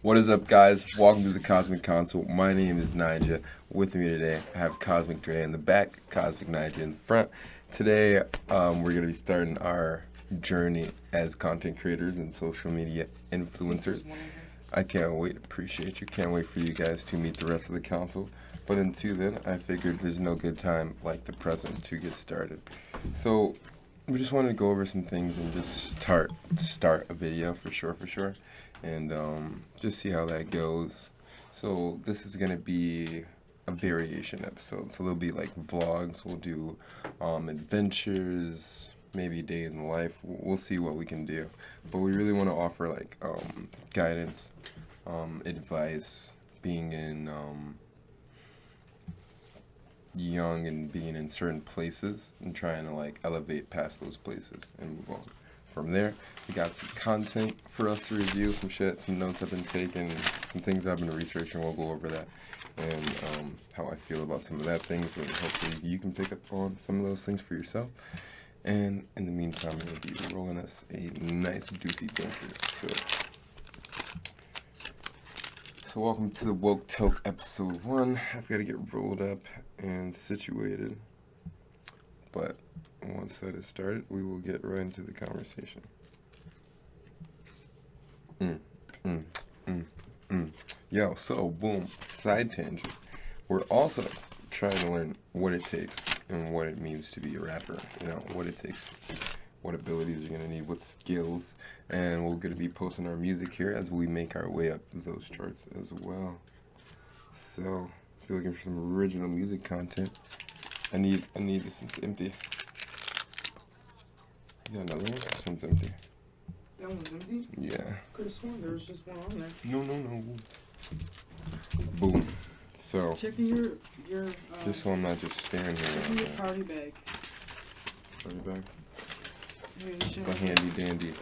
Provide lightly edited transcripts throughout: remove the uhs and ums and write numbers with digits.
What is up, guys? Welcome to the Cosmic Council. My name is Nyja. With me today, I have Cosmic Dre in the back, Cosmic Nyja in the front. Today, we're going to be starting our journey as content creators and social media influencers. I can't wait. Appreciate you. Can't wait for you guys to meet the rest of the council. But until then, I figured there's no good time like the present to get started. So we just wanted to go over some things and just start a video for sure. And just see how that goes. So this is gonna be a variation episode. So there'll be like vlogs. We'll do adventures, maybe a day in the life. We'll see what we can do. But we really want to offer like guidance, advice, being in young and being in certain places and trying to like elevate past those places and move on. From there, we got some content for us to review, some shit, some notes I've been taking, some things I've been researching. We'll go over that and how I feel about some of that things, and hopefully you can pick up on some of those things for yourself. And in the meantime, I'm going to be rolling us a nice doofy bunker. So welcome to the Woke Toke episode 1. I've got to get rolled up and situated, but once that is started, we will get right into the conversation. Yo, so boom, side tangent. We're also trying to learn what it takes and what it means to be a rapper. You know, what it takes, what abilities you're gonna need, what skills, and we're gonna be posting our music here as we make our way up those charts as well. So, if you're looking for some original music content, I need this one's empty. Yeah, another one. This one's empty. That one's empty? Yeah. Could have sworn there was just one on there. No. Boom. So. Checking your just so I'm not just staring here. Checking your party bag. Party bag. Yeah, a handy dandy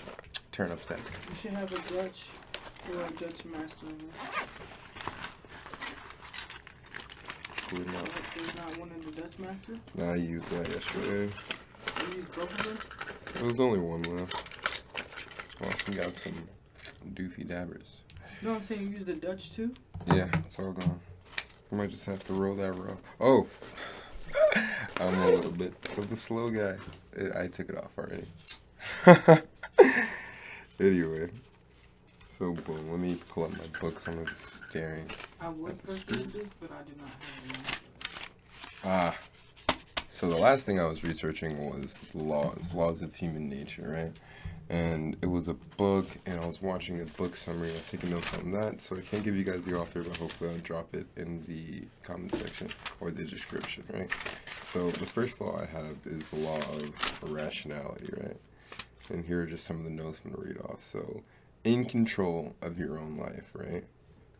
turn up set. You should have a Dutch or a Dutch master in there. There's not one in the Dutch master? No, I used that yesterday. You used both of them? There was only one left. Also got some doofy dabbers. No, I'm saying you used the Dutch too? Yeah, it's all gone. I might just have to roll that row. Oh! I'm a little bit of a slow guy. I took it off already. Anyway. So, boom. Let me pull up my books. I'm just staring. I would purchase this, but I did not have Ah. So the last thing I was researching was laws of human nature, right? And it was a book, and I was watching a book summary. I was taking notes on that, so I can't give you guys the author, but hopefully I'll drop it in the comment section or the description, right? So the first law I have is the law of rationality, right? And here are just some of the notes I'm going to read off. So, in control of your own life, right?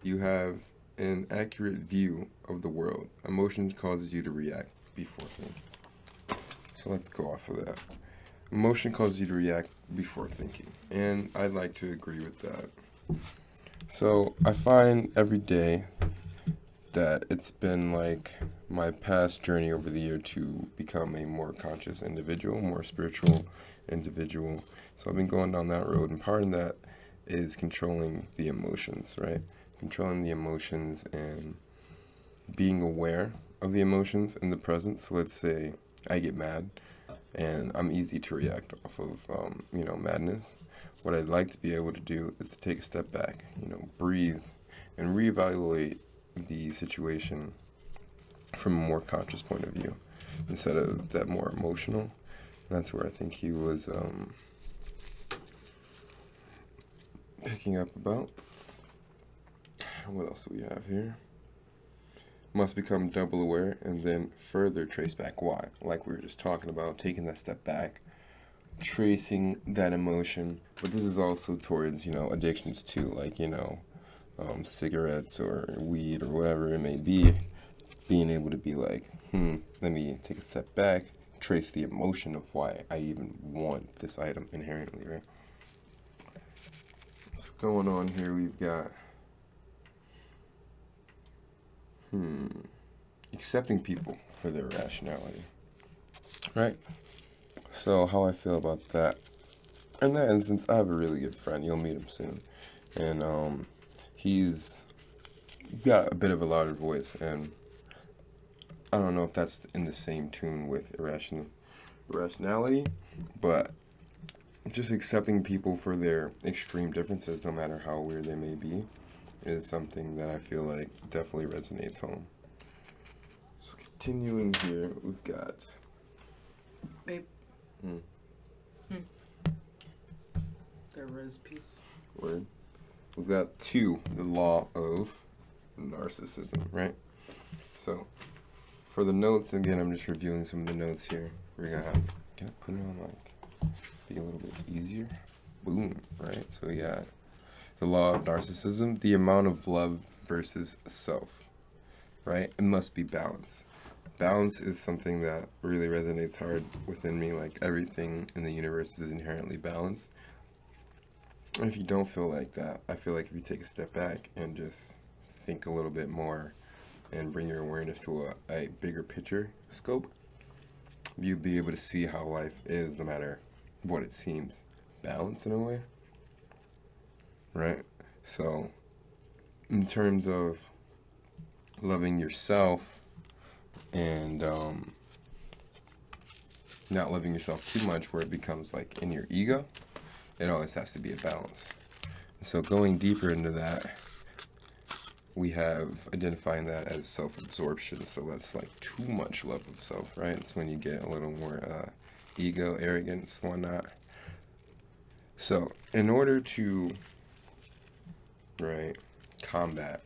You have an accurate view of the world. Emotions causes you to react before thinking. So let's go off of that. Emotion causes you to react before thinking. And I'd like to agree with that. So I find every day that it's been like my past journey over the year to become a more conscious individual, more spiritual individual. So I've been going down that road, and part of that is controlling the emotions, right? Controlling the emotions and being aware of the emotions in the present. So let's say I get mad, and I'm easy to react off of, madness. What I'd like to be able to do is to take a step back, breathe, and reevaluate the situation from a more conscious point of view instead of that more emotional. And that's where I think he was picking up about. What else do we have here? Must become double aware and then further trace back why. Like we were just talking about, taking that step back, tracing that emotion. But this is also towards, addictions too, like, cigarettes or weed or whatever it may be. Being able to be like, let me take a step back, trace the emotion of why I even want this item inherently, right? So going on here, we've got accepting people for their rationality, right? So how I feel about that. In that instance, I have a really good friend. You'll meet him soon. And he's got a bit of a louder voice, and I don't know if that's in the same tune with irrationality, but just accepting people for their extreme differences, no matter how weird they may be, is something that I feel like definitely resonates home. So continuing here, we've got... Babe. That res piece. Word. We've got 2, the law of narcissism, right? So, for the notes, again, I'm just reviewing some of the notes here. We're gonna have, can I put it on, like, be a little bit easier? Boom, right? So we got the law of narcissism, the amount of love versus self, right? It must be balance. Balance is something that really resonates hard within me. Like, everything in the universe is inherently balanced. And if you don't feel like that, I feel like if you take a step back and just think a little bit more and bring your awareness to a bigger picture scope, you'll be able to see how life is, no matter what it seems, balanced in a way, right? So, in terms of loving yourself and not loving yourself too much where it becomes like in your ego, it always has to be a balance. So going deeper into that, we have identifying that as self-absorption. So that's like too much love of self, right? It's when you get a little more ego, arrogance, whatnot. So in order to, right, combat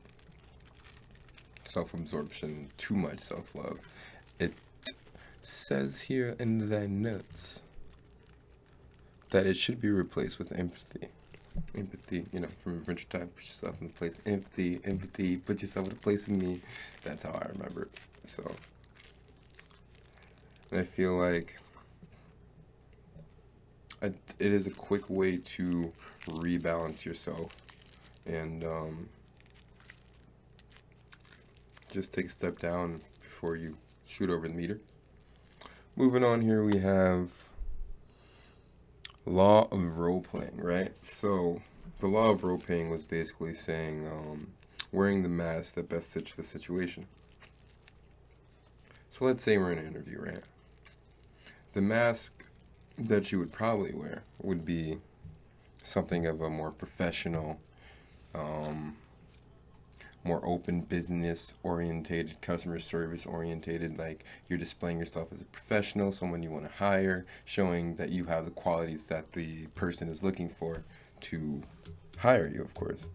self-absorption, too much self-love, it says here in the notes that it should be replaced with empathy. Empathy, you know, from Adventure Time, put yourself in the place. Empathy, put yourself in the place of me. That's how I remember it. So, and I feel like it is a quick way to rebalance yourself and just take a step down before you shoot over the meter. Moving on here, we have law of role-playing, right? So the law of role-playing was basically saying wearing the mask that best fits the situation. So let's say we're in an interview, right? The mask that you would probably wear would be something of a more professional, more open, business-orientated, customer service-orientated, like you're displaying yourself as a professional, someone you want to hire, showing that you have the qualities that the person is looking for to hire you, of course.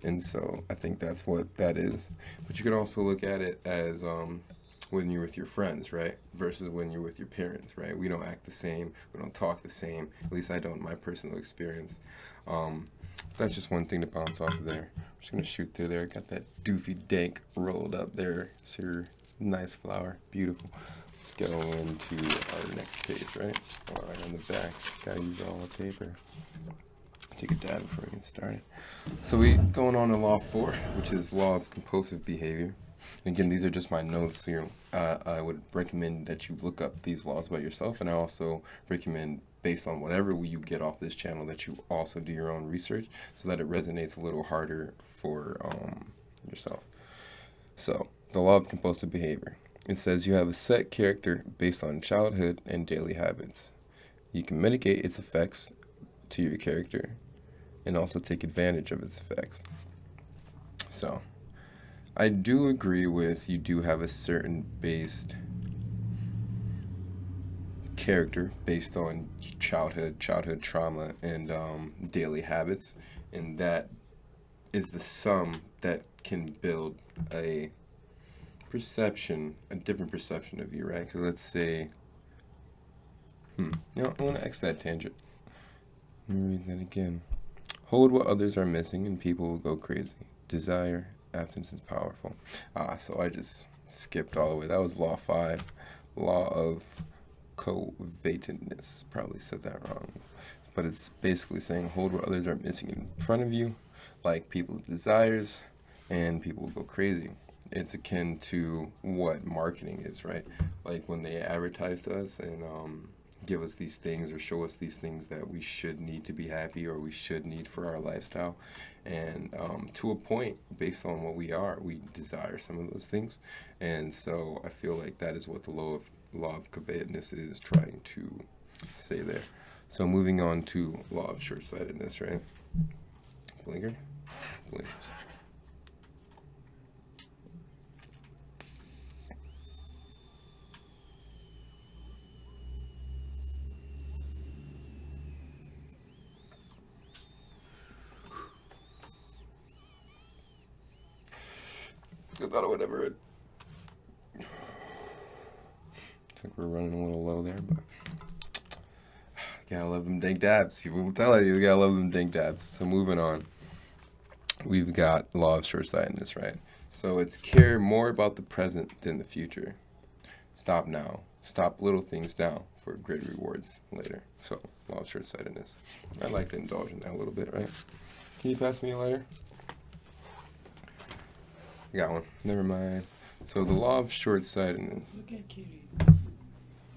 And so I think that's what that is. But you could also look at it as when you're with your friends, right? Versus when you're with your parents, right? We don't act the same. We don't talk the same. At least I don't in my personal experience. That's just one thing to bounce off of there. I'm just going to shoot through there. Got that doofy dank rolled up there. It's your nice flower. Beautiful. Let's go into our next page, right? All right, on the back. Gotta use all the paper. Take a dab before we get started. So we going on to law 4, which is law of compulsive behavior. And again, these are just my notes. So I would recommend that you look up these laws by yourself, and I also recommend, based on whatever you get off this channel, that you also do your own research so that it resonates a little harder for yourself. So the law of compulsive behavior. It says you have a set character based on childhood and daily habits. You can mitigate its effects to your character and also take advantage of its effects. So I do agree with you do have a certain based character based on childhood trauma, and daily habits, and that is the sum that can build a different perception of you, right? Because let's say, I want to X that tangent. Let me read that again. Hold what others are missing and people will go crazy. Desire, absence is powerful. So I just skipped all the way. That was law 5. Law of covetedness. Probably said that wrong. But it's basically saying hold what others are missing in front of you, like people's desires, and people will go crazy. It's akin to what marketing is, right? Like when they advertise to us and give us these things or show us these things that we should need to be happy or we should need for our lifestyle. And to a point, based on what we are, we desire some of those things. And so I feel like that is what the law of covetousness is trying to say there. So moving on to law of short-sightedness, right? Blinker? Blinkers. I thought I would ever. I think we're running a little low there, but gotta love them dank dabs. People will tell you gotta love them dank dabs. So moving on, we've got law of short-sightedness, right? So it's care more about the present than the future. Stop now. Stop little things now for great rewards later. So law of short-sightedness. I'd like to indulge in that a little bit, right? Can you pass me a lighter? I got one. Never mind. So the law of short-sightedness. Look at Kitty.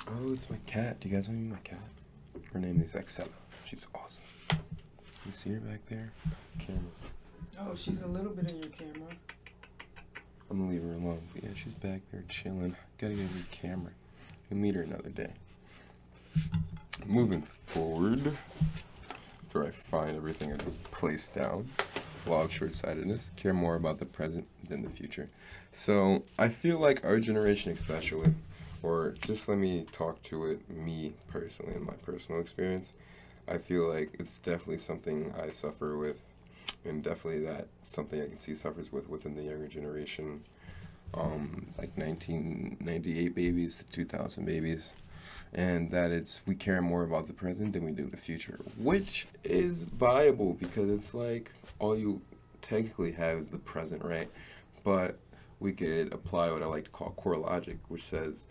Oh, it's my cat. Do you guys want to meet my cat? Her name is Excella. She's awesome. You see her back there? Cameras. Oh, she's a little bit in your camera. I'm gonna leave her alone. But yeah, she's back there chilling. Gotta get a new camera. We'll meet her another day. Moving forward, after I find everything I just placed down. Law of short-sightedness. Care more about the present than the future. So I feel like our generation especially, or just let me talk to it, me personally, in my personal experience, I feel like it's definitely something I suffer with, and definitely that something I can see suffers with within the younger generation, like 1998 babies to 2000 babies, and that we care more about the present than we do the future, which is viable because it's like all you technically have is the present, right? But we could apply what I like to call core logic, which says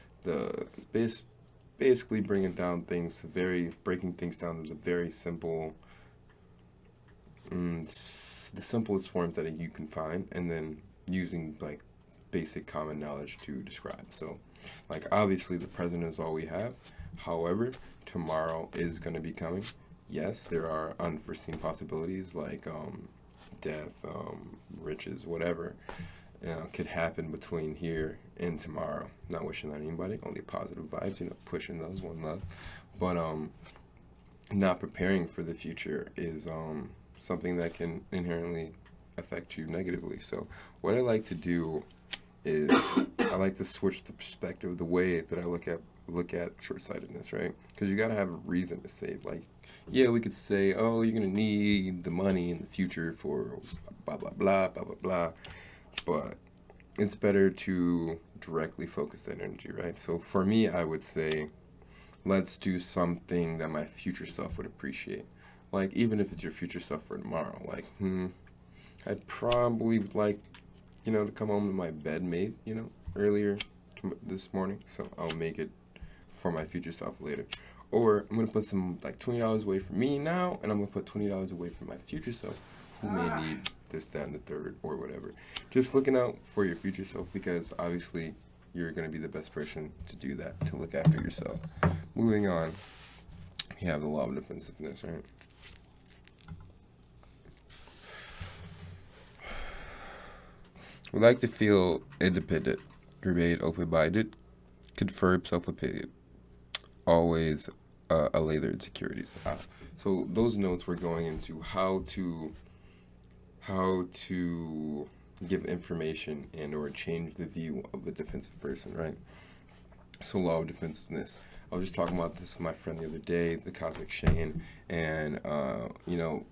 basically breaking things down to the very simple, the simplest forms that you can find, and then using like basic common knowledge to describe. So like obviously the present is all we have. However, tomorrow is going to be coming. Yes, there are unforeseen possibilities like death, riches, whatever could happen between here and tomorrow. Not wishing that on anybody, only positive vibes, pushing those, one love. But not preparing for the future is something that can inherently affect you negatively. So what I like to do is I like to switch the perspective, the way that I look at short-sightedness, right? Because you got to have a reason to save. Like, yeah, we could say, oh, you're going to need the money in the future for blah, blah, blah, blah, blah, blah. But it's better to directly focus that energy, right? So for me, I would say, let's do something that my future self would appreciate. Like, even if it's your future self for tomorrow. Like, I'd probably like, to come home to my bed made, earlier this morning. So I'll make it for my future self later. Or I'm going to put some, like, $20 away for me now, and I'm going to put $20 away for my future self, who may need this, that, and the third, or whatever. Just looking out for your future self, because obviously you're going to be the best person to do that, to look after yourself. Moving on, you have the law of defensiveness, right? We like to feel independent, remain open-minded, confirm self-opinion, always allay their insecurities. So those notes were going into how to give information and or change the view of the defensive person, right? So law of defensiveness. I was just talking about this with my friend the other day, the Cosmic Shane, and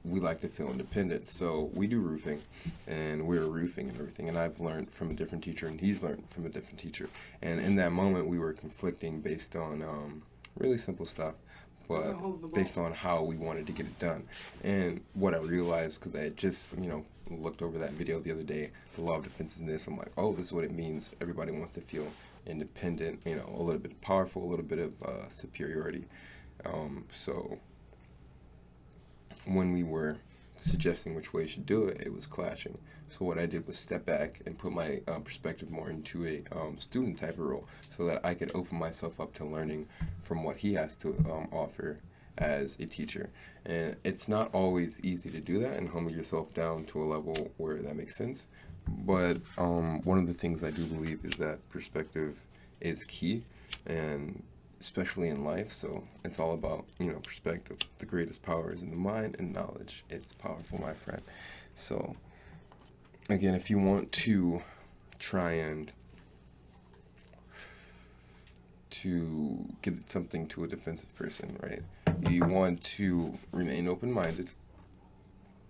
we like to feel independent. So we do roofing, and we're roofing and everything. And I've learned from a different teacher, and he's learned from a different teacher. And in that moment, we were conflicting based on really simple stuff, but based on how we wanted to get it done. And what I realized, because I had just looked over that video the other day, the law of defensiveness. I'm like, oh, this is what it means. Everybody wants to feel independent, a little bit powerful, a little bit of superiority. So when we were suggesting which way you should do it, it was clashing. So what I did was step back and put my perspective more into a student type of role, so that I could open myself up to learning from what he has to offer as a teacher. And it's not always easy to do that and humble yourself down to a level where that makes sense. But one of the things I do believe is that perspective is key, and especially in life. So it's all about, perspective. The greatest power is in the mind, and knowledge. It's powerful, my friend. So again, if you want to try and to get something to a defensive person, right? You want to remain open-minded,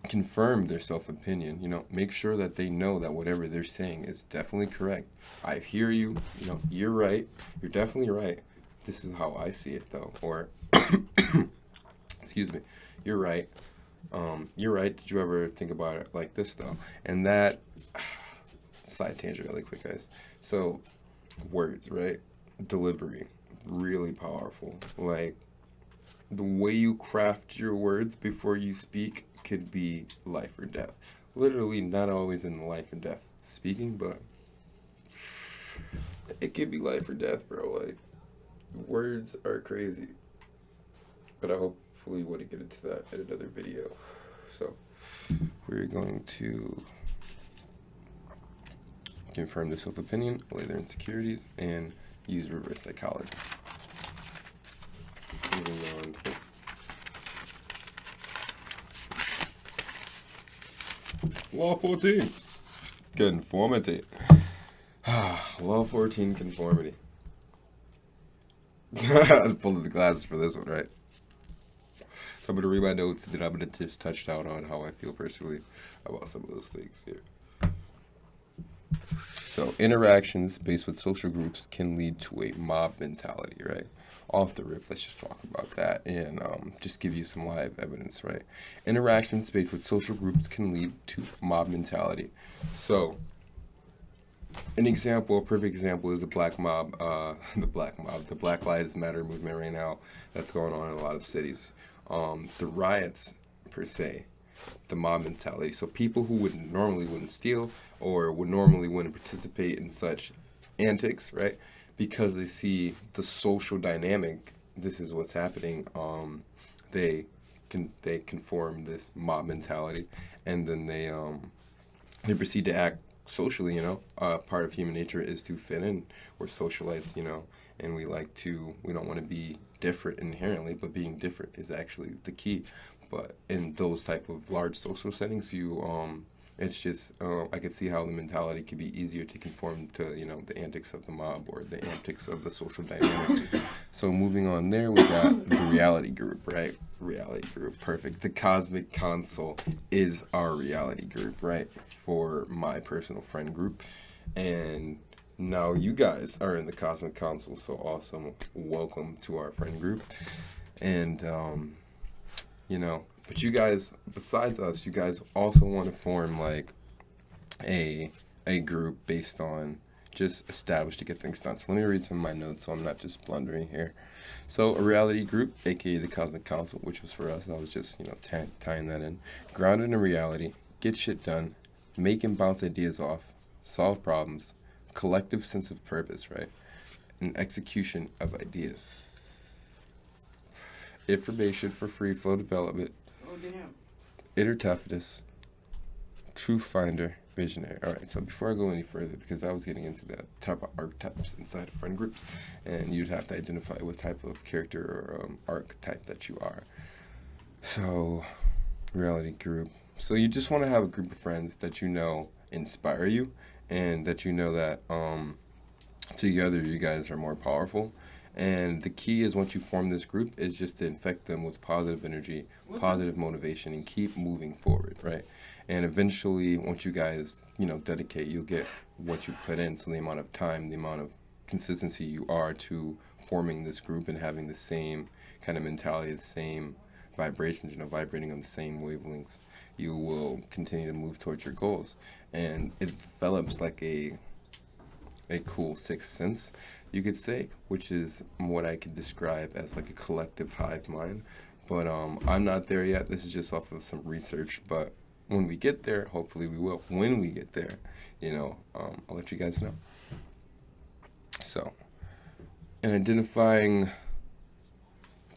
confirm their self-opinion, make sure that they know that whatever they're saying is definitely correct. I hear you, you're right, you're definitely right. This is how I see it, though. Or, excuse me, you're right. You're right. Did you ever think about it like this, though? And that, side tangent really quick, guys. So, words, right? Delivery, really powerful. Like, the way you craft your words before you speak could be life or death. Literally, not always in life and death speaking, but it could be life or death, bro. Like, words are crazy. But I hopefully want to get into that in another video. So, we're going to confirm their self-opinion, lay their insecurities, and use reverse psychology. Moving on. Law 14. Conformity. Law 14, conformity. I pulled the glasses for this one, right? So I'm going to read my notes, and then I'm going to just touch out on how I feel personally about some of those things here. So, interactions based with social groups can lead to a mob mentality, right? Off the rip, let's just talk about that and just give you some live evidence, right? Interactions based with social groups can lead to mob mentality. So, a perfect example is the Black Lives Matter movement right now that's going on in a lot of cities. The riots, per se, the mob mentality. So people who wouldn't steal or would normally wouldn't participate in such antics, right? Because they see the social dynamic, this is what's happening. They conform this mob mentality, and then they proceed to act socially. Part of human nature is to fit in. We're socialites, and we don't want to be different inherently, but being different is actually the key. But in those type of large social settings, it's just, I could see how the mentality could be easier to conform to, the antics of the mob or the antics of the social dynamic. So moving on there, we got the reality group, right? Reality group, perfect. The Cosmic Council is our reality group, right? For my personal friend group. And now you guys are in the Cosmic Council, so awesome. Welcome to our friend group. And, but you guys, besides us, you guys also want to form like a group based on just established to get things done. So let me read some of my notes so I'm not just blundering here. So a reality group, aka the Cosmic Council, which was for us, I was just, tying that in. Grounded in reality, get shit done, make and bounce ideas off, solve problems, collective sense of purpose, right? And execution of ideas. Information for free flow development. Oh, damn. Inner toughness. Truth finder. Visionary. Alright, so before I go any further, because I was getting into the type of archetypes inside of friend groups, and you'd have to identify what type of character or archetype that you are. So, reality group. So you just want to have a group of friends that inspire you, and that that together you guys are more powerful. And the key is, once you form this group, is just to infect them with positive energy, positive motivation, and keep moving forward, right? And eventually, once you guys, dedicate, you'll get what you put in. So the amount of time, the amount of consistency you are to forming this group and having the same kind of mentality, the same vibrations, vibrating on the same wavelengths, you will continue to move towards your goals. And it develops like a cool sixth sense, you could say, which is what I could describe as like a collective hive mind. But I'm not there yet. This is just off of some research. But when we get there, hopefully we will. When we get there, I'll let you guys know. So, in identifying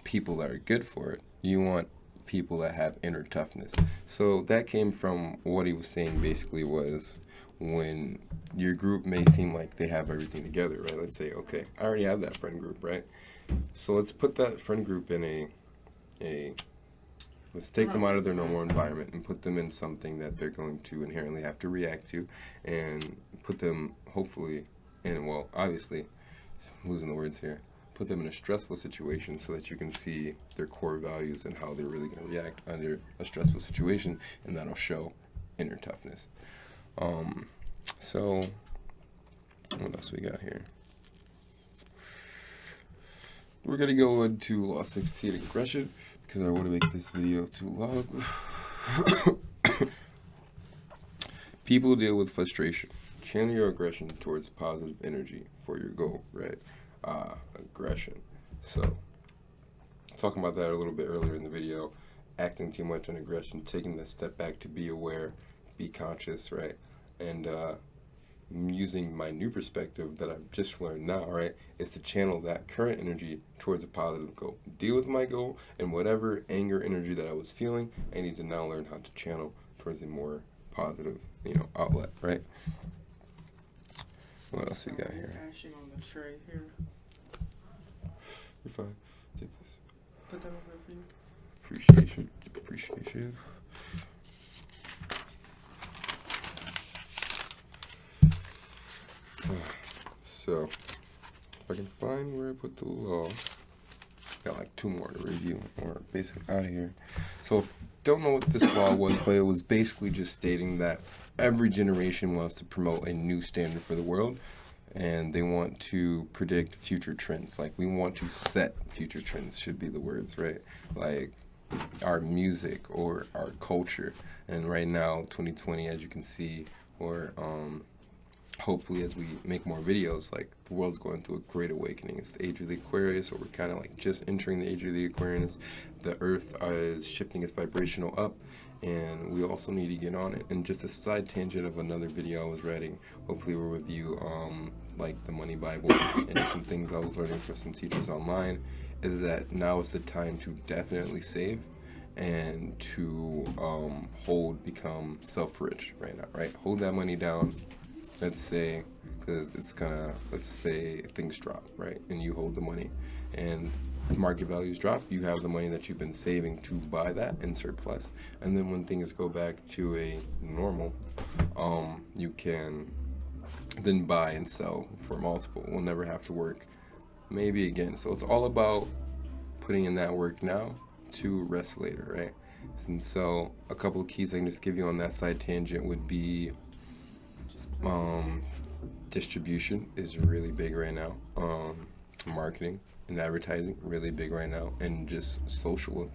people that are good for it, you want people that have inner toughness. So that came from what he was saying basically was when your group may seem like they have everything together, right? Let's say, okay, I already have that friend group, right? So let's put that friend group in let's take them out of their normal environment and put them in something that they're going to inherently have to react to, and put them hopefully in, well, obviously, I'm losing the words here, put them in a stressful situation so that you can see their core values and how they're really going to react under a stressful situation, and that'll show inner toughness. So what else we got here? We're going to go into Law 16, aggression, because I want to make this video too long. People deal with frustration. Channel your aggression towards positive energy for your goal, right? Aggression. So, talking about that a little bit earlier in the video, acting too much on aggression, taking the step back to be aware, be conscious, right? And using my new perspective that I've just learned now, right, is to channel that current energy towards a positive goal. Deal with my goal, and whatever anger energy that I was feeling, I need to now learn how to channel towards a more positive, outlet, right? What else we got here? Ashing on the tray here. You're fine. Take this. Put that over there for you. Appreciation. So, if I can find where I put the law, got like 2 more to review, or basically out of here. So, don't know what this law was, but it was basically just stating that every generation wants to promote a new standard for the world, and they want to predict future trends. Like, we want to set future trends, should be the words, right? Like, our music or our culture. And right now, 2020, as you can see, or hopefully as we make more videos, like, the world's going through a great awakening. It's the age of the Aquarius, or we're kind of like just entering the age of the Aquarius. The earth is shifting its vibrational up, and we also need to get on it. And just a side tangent of another video I was writing, hopefully we'll review like the money Bible and some things I was learning from some teachers online, is that now is the time to definitely save and to become self-rich right now, right? Hold that money down. Let's say, because let's say things drop, right? And you hold the money and market values drop, you have the money that you've been saving to buy that in surplus. And then when things go back to a normal, you can then buy and sell for multiple. We'll never have to work maybe again. So it's all about putting in that work now to rest later, right? And so a couple of keys I can just give you on that side tangent would be distribution is really big right now. Marketing and advertising really big right now, and just social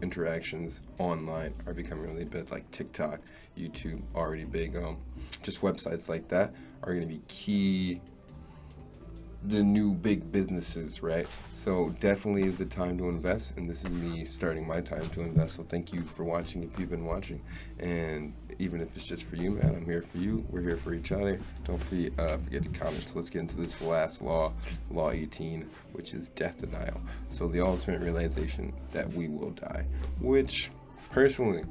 interactions online are becoming really big, like TikTok, YouTube, already big. Just websites like that are going to be key, the new big businesses, right? So definitely is the time to invest, and this is me starting my time to invest. So thank you for watching if you've been watching, and even if it's just for you, man, I'm here for you. We're here for each other. Don't forget to comment. So let's get into this last law, Law 18, which is death denial. So the ultimate realization that we will die, which personally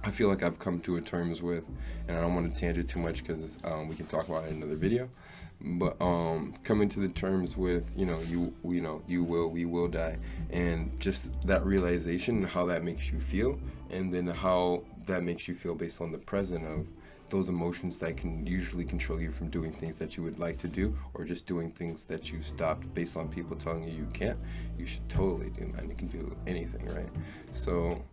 I feel like I've come to terms with, and I don't want to tangent too much because we can talk about it in another video. But coming to the terms with, we will die, and just that realization and how that makes you feel, and then how that makes you feel based on the present of those emotions that can usually control you from doing things that you would like to do, or just doing things that you stopped based on people telling you can't. You should totally do that. You can do anything, right? So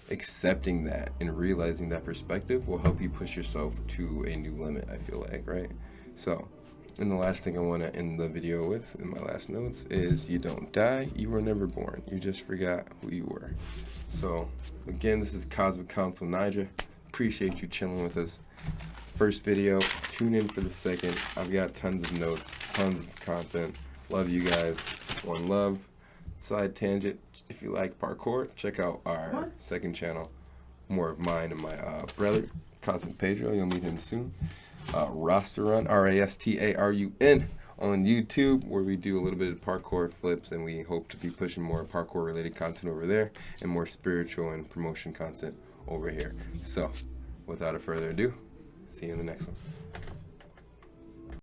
accepting that and realizing that perspective will help you push yourself to a new limit, I feel like, right? So, and the last thing I want to end the video with, in my last notes, is you don't die, you were never born. You just forgot who you were. So, again, this is Cosmic Council Nyja. Appreciate you chilling with us. First video, tune in for the second. I've got tons of notes, tons of content. Love you guys. One love. Side tangent, if you like parkour, check out our What? second channel, more of mine and my brother, Cosmic Pedro. You'll meet him soon. Rastarun, Rastarun, on YouTube, where we do a little bit of parkour flips, and we hope to be pushing more parkour related content over there and more spiritual and promotion content over here. So, without a further ado, see you in the next one.